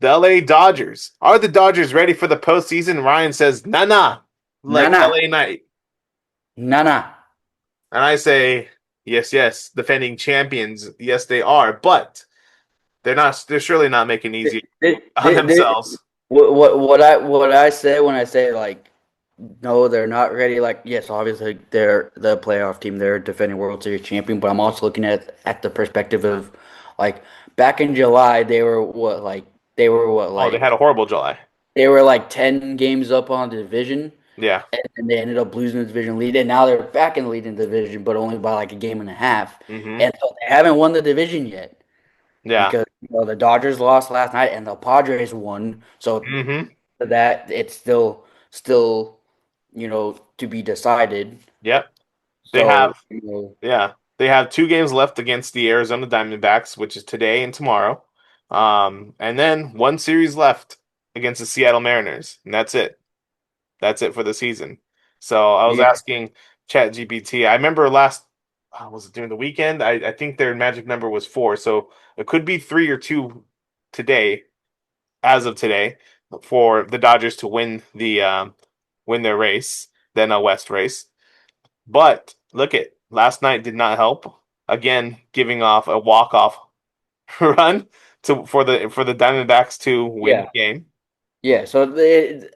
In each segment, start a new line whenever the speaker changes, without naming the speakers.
The LA Dodgers. Are the Dodgers ready for the postseason? Ryan says, nah, nah, like
Nana,
LA Knight.
Nana.
And I say, yes, yes, defending champions. Yes, they are, but they're not. They're surely not making it easy on themselves.
What I say when I say like no, they're not ready. Like yes, obviously they're the playoff team. They're defending World Series champion. But I'm also looking at the perspective of like back in July they were
Oh, they had a horrible July.
10 games up on the division,
Yeah.
and they ended up losing the division lead, and now they're back in the lead in the division, but only by like a game and a half,
Mm-hmm.
and so they haven't won the division yet
Yeah.
because the Dodgers lost last night and the Padres won, so
Mm-hmm.
that it's still to be decided.
Yep. They have.
So
Yeah. They have 2 games left against the Arizona Diamondbacks, which is today and tomorrow. And then one series left against the Seattle Mariners, and that's it. That's it for the season. So I was
yeah,
asking ChatGPT. I remember last was it during the weekend? I think their magic number was 4, so it could be 3 or 2 today, as of today, for the Dodgers to win their race, the NL West race. But look at last night did not help. Again, giving off a walk off run for the Diamondbacks to win
yeah,
the game.
yeah. So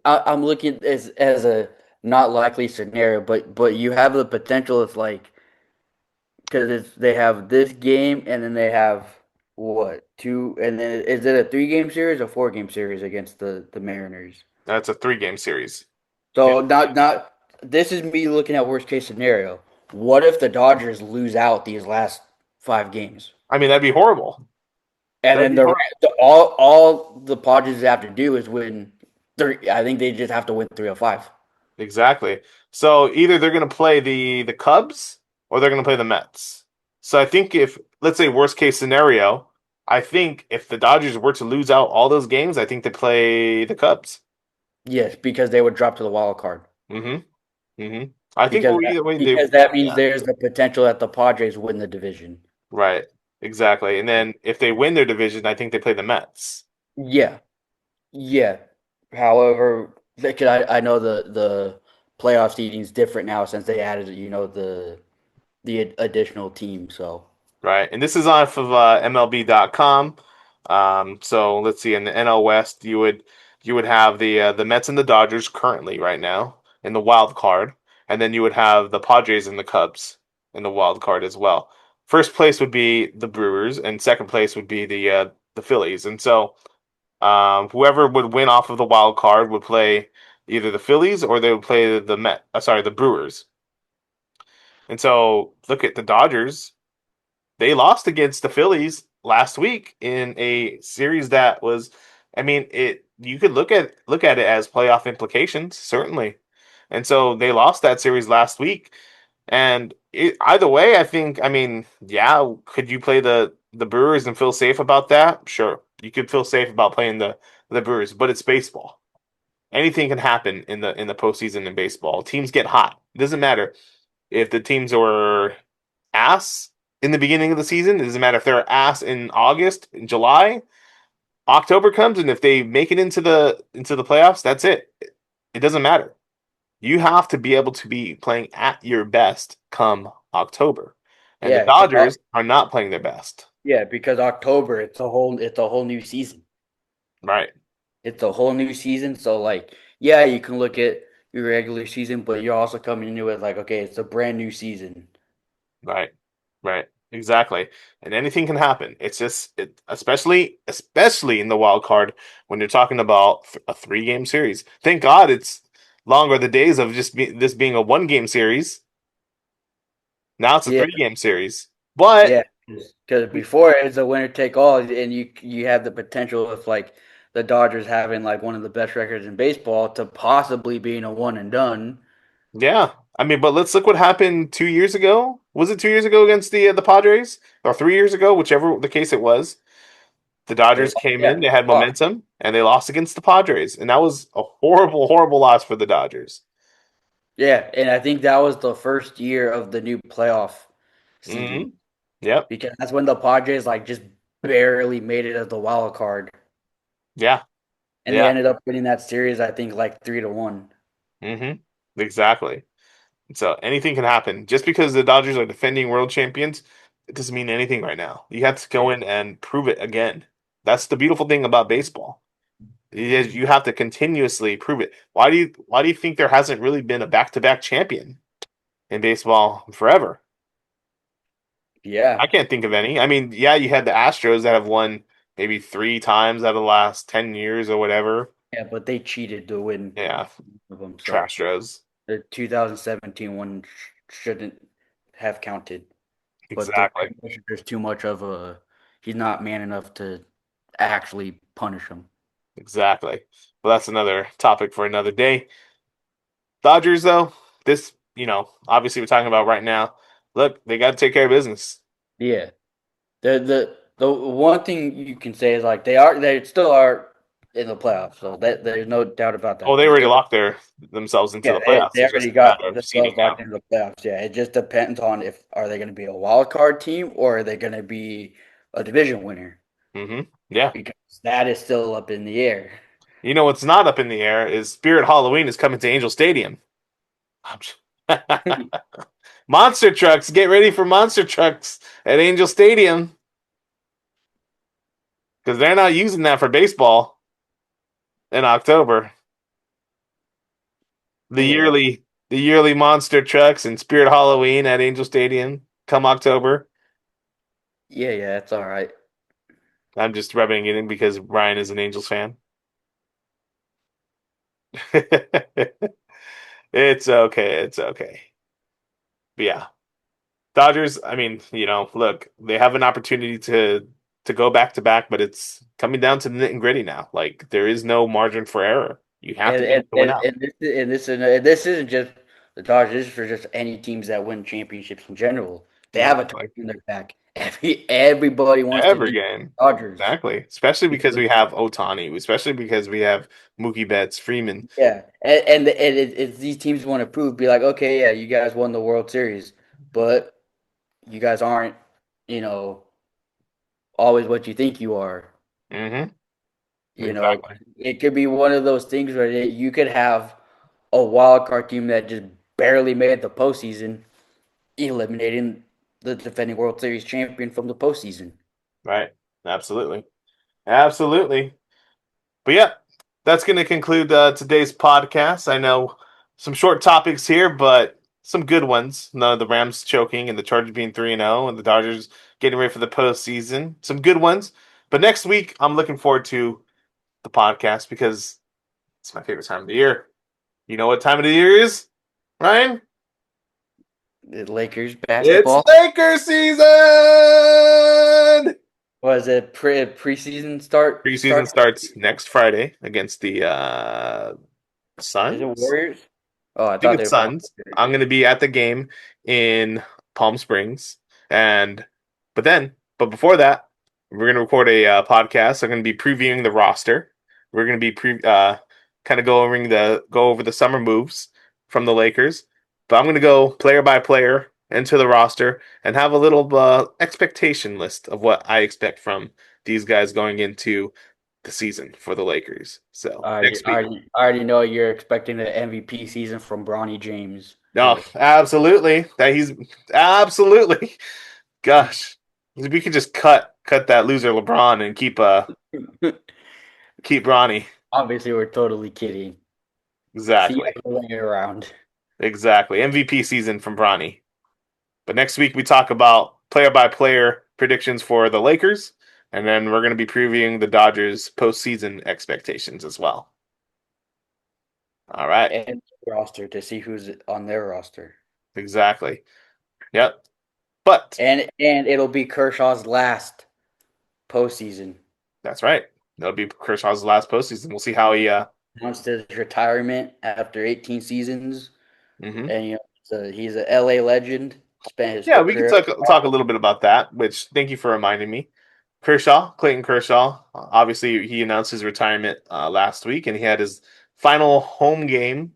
I'm looking as a not likely scenario, but you have the potential. It's like because they have this game and then they have what two, and then is it a 3 game series or 4 game series against the Mariners?
That's a 3 game series. Yeah.
So not this is me looking at worst case scenario. What if the Dodgers lose out these last 5 games?
I mean, that'd be horrible.
And
That'd
then
be horrible.
all the Padres have to do is win three. I think they just have to win 3 of 5.
Exactly. So either they're going to play the Cubs or they're going to play the Mets. So I think if let's say worst case scenario, I think if the Dodgers were to lose out all those games, I think they play the Cubs.
Yes, because they would drop to the wild card.
Mm-hmm. Mm-hmm. I think
Because
well, either way they
because that means
yeah.
there's the potential that the Padres win the division.
Right. Exactly. And then if they win their division, I think they play the Mets.
Yeah, yeah. However, I know the playoff seeding is different now since they added the additional team. So
Right. And this is off of MLB.com. So let's see. In the NL West, you would have the Mets and the Dodgers currently right now in the wild card, and then you would have the Padres and the Cubs in the wild card as well. First place would be the Brewers, and second place would be the Phillies. And so whoever would win off of the wild card would play either the Phillies or they would play the Brewers. And so look at the Dodgers. They lost against the Phillies last week in a series that was, I mean, it you could look at it as playoff implications, certainly. And so they lost that series last week. And either way, I think, I mean, yeah, could you play the Brewers and feel safe about that? Sure. You could feel safe about playing the Brewers, but it's baseball. Anything can happen in the postseason in baseball. Teams get hot. It doesn't matter if the teams are ass in the beginning of the season. It doesn't matter if they're ass in August, in July, October comes, and if they make it into the playoffs, that's it. It doesn't matter. You have to be able to be playing at your best come October. And the
yeah,
Dodgers are not playing their best.
because October it's a whole new season.
Right.
It's a whole new season. So like yeah, you can look at your regular season, but you're also coming into it like okay, it's a brand new season.
Right. Right. Exactly. And anything can happen. It's just especially in the wild card when you're talking about a 3 game series. Thank God it's longer the days of this being a 1 game series. Now it's a
Yeah,
3 game series. But
yeah. Because before it's a winner take all, and you have the potential of like the Dodgers having like one of the best records in baseball to possibly being a one and done.
yeah, I mean, but let's look what happened 2 years ago. Was it 2 years ago against the Padres, or 3 years ago, whichever the case it was? The
They
Dodgers
lost,
came
yeah,
in, they had
lost.
momentum, and they lost against the Padres, and that was a horrible, horrible loss for the Dodgers.
Yeah, and I think that was the first year of the new playoff
Hmm.
seeding
Yep.
because that's when the Padres like just barely made it as the wild card.
Yeah.
and they
Yeah.
ended up winning that series. I think like 3-1.
Exactly. So anything can happen. Just because the Dodgers are defending world champions, it doesn't mean anything right now. You have to go in and prove it again. That's the beautiful thing about baseball. You have to continuously prove it. Why do you think there hasn't really been a back-to-back champion in baseball forever? I
Yeah,
can't think of any. I mean, yeah, you had the Astros that have won maybe 3 times out of the last 10 years or whatever.
yeah, but they cheated to win
Yeah,
of them. So
Trastros.
the 2017 one shouldn't have counted. But the
Exactly.
commissioner's too much of a. He's not man enough to actually punish him.
Exactly. Well, that's another topic for another day. Dodgers, though, this, obviously we're talking about right now. Look, they got to take care of business.
Yeah. The one thing you can say is like they still are in the playoffs, so that there's no doubt about
Oh,
that.
they
They're
already
still
locked themselves into
yeah,
the playoffs.
they
It's just
already
a matter
got
of
themselves
seeding
locked
now.
into the playoffs. Yeah, it just depends on if are they going to be a wild card team or are they going to be a division winner
Yeah.
because that is still up in the air.
You know what's not up in the air is Spirit Halloween is coming to Angel Stadium. Monster trucks, get ready for monster trucks at Angel Stadium because they're not using that for baseball in October. The
Yeah,
yearly the yearly monster trucks and Spirit Halloween at Angel Stadium come October.
yeah, it's all right.
I'm just rubbing it in because Ryan is an Angels fan. It's okay. It's okay. But yeah, Dodgers. I mean, look, they have an opportunity to go back to back, but it's coming down to the nit and gritty now. Like there is no margin for error. You have
And
to get
and,
to win
and,
out.
and this isn't just the Dodgers. This is for just any teams that win championships in general. They have a
Exactly.
target in their back. Everybody wants to
Every
beat
game.
the Dodgers
Exactly. Especially because
because
we have Otani. Especially because we have Mookie Betts, Freeman.
yeah, it's these teams want to prove, be like, okay, yeah, you guys won the World Series, but you guys aren't, you know, always what you think you are.
hmm
You know,
Exactly.
it could be one of those things where you could have a wild card team that just barely made the postseason, eliminating the defending World Series champion from the postseason.
Right. Absolutely. Absolutely. But yeah, that's going to conclude today's podcast. I know some short topics here, but some good ones. No, the Rams choking and the Chargers being 3-0 and the Dodgers getting ready for the postseason. Some good ones. But next week, I'm looking forward to the podcast because it's my favorite time of the year. You know what time of the year is, Ryan?
The Lakers
It's
basketball
Laker season!
was it preseason start?
Preseason starts next Friday against the
Is it
Suns.
Warriors? Oh, I
Think
thought they
it's
were playing
Suns.
Lakers.
I'm going to be at the game in Palm Springs, and but before that, we're going to record a podcast. I'm going to be previewing the roster. We're going to be kind of go over the summer moves from the Lakers. But I'm going to go player by player into the roster and have a little expectation list of what I expect from these guys going into the season for the Lakers. So next week.
I already know you're expecting the MVP season from Bronny James.
No, absolutely. That he's absolutely. Gosh, we could just cut that loser LeBron and keep Bronny.
Obviously, we're totally kidding. See you
Exactly.
other way around.
Exactly. MVP season from Bronny. But next week we talk about player by player predictions for the Lakers, and then we're going to be previewing the Dodgers postseason expectations as well. All right.
And roster to see who's on their roster.
Exactly. Yep. But
And it'll be Kershaw's last postseason.
that's right. That'll be Kershaw's last postseason. We'll see how he
Announced his retirement after 18 seasons,
mhm.
and he's a LA legend. Spent his
Yeah,
whole
we could
career.
talk a little bit about that. Which thank you for reminding me. Clayton Kershaw. Obviously, he announced his retirement last week, and he had his final home game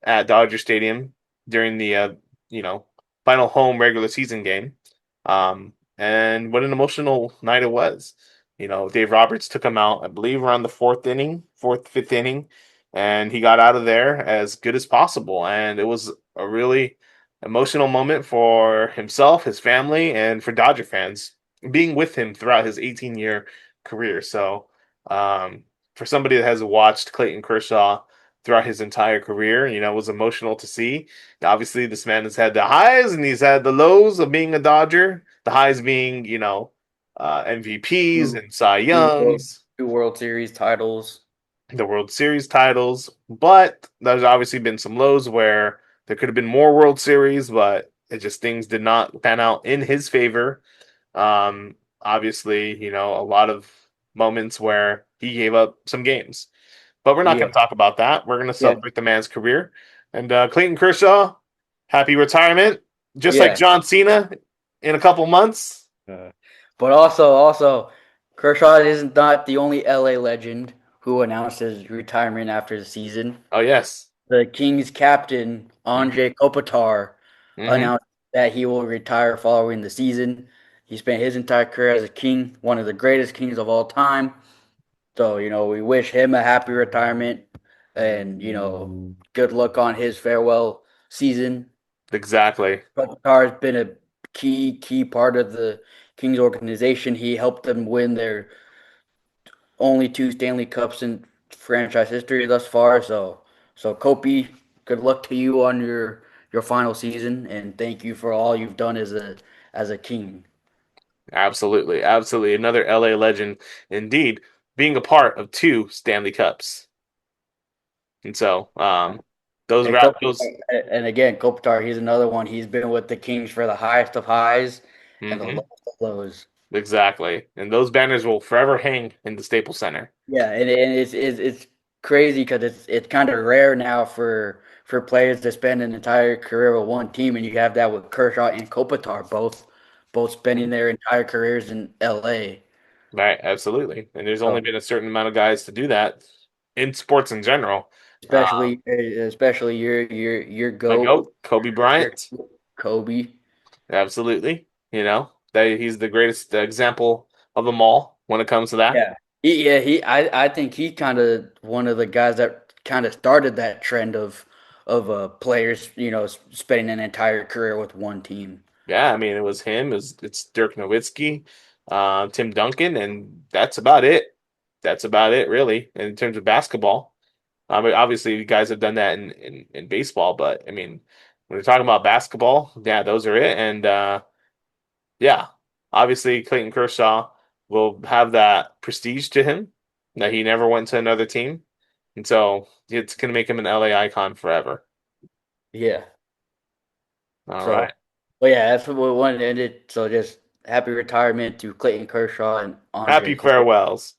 at Dodger Stadium during the final home regular season game. And what an emotional night it was. Dave Roberts took him out, I believe, around the fifth inning, and he got out of there as good as possible. And it was a really emotional moment for himself, his family, and for Dodger fans being with him throughout his 18-year career. So, um, for somebody that has watched Clayton Kershaw throughout his entire career, it was emotional to see. Obviously, this man has had the highs and he's had the lows of being a Dodger. The highs being, MVPs
Two,
and Cy
two World,
Youngs,
two World Series titles.
the World Series titles. But there's obviously been some lows where there could have been more World Series, but it just things did not pan out in his favor. Obviously, a lot of moments where he gave up some games. But we're not
Yeah,
going to talk about that. We're going to
yeah,
celebrate the man's career. And Clayton Kershaw, happy retirement. Just like
yeah.
John Cena in a couple months.
But also, Kershaw is not the only LA legend who announced his retirement after the season.
Oh, yes.
The Kings captain, Anze Kopitar,
Mm-hmm.
announced that he will retire following the season. He spent his entire career as a King, one of the greatest Kings of all time. So, we wish him a happy retirement and, good luck on his farewell season.
Exactly.
Kopitar has been a key part of the Kings organization. He helped them win their only two Stanley Cups in franchise history thus far. So Kopi, good luck to you on your final season, and thank you for all you've done as a King.
Absolutely. Absolutely. Another LA legend indeed, being a part of two Stanley Cups. And so, those
And
rap those
And again, Kopitar, he's another one. He's been with the Kings for the highest of highs and the
hmm
lowest of lows.
exactly. And those banners will forever hang in the Staples Center.
Yeah, and it's crazy because it's kind of rare now for players to spend an entire career with one team, and you have that with Kershaw and Kopitar both spending
Mhm.
their entire careers in LA.
Right, absolutely. And there's only
So
been a certain amount of guys to do that in sports in general. Uh,
especially your
my
goat,
goat, Kobe
your
Bryant.
Kobe.
Absolutely. That he's the greatest example of them all when it comes to that.
Yeah, I think he kind of one of the guys that kind of started that trend of players spending an entire career with one team.
Yeah, I mean, it was him. It's Dirk Nowitzki, Tim Duncan, and that's about it. That's about it, really, in terms of basketball. I mean, obviously, you guys have done that in baseball, but I mean, when you're talking about basketball, yeah, those are it. And yeah, obviously, Clayton Kershaw will have that prestige to him that he never went to another team, and so it's gonna make him an LA icon forever.
Yeah.
All right,
So, but yeah, that's what we wanted to end it. So just happy retirement to Clayton Kershaw and
happy
Andre Cole.
farewells.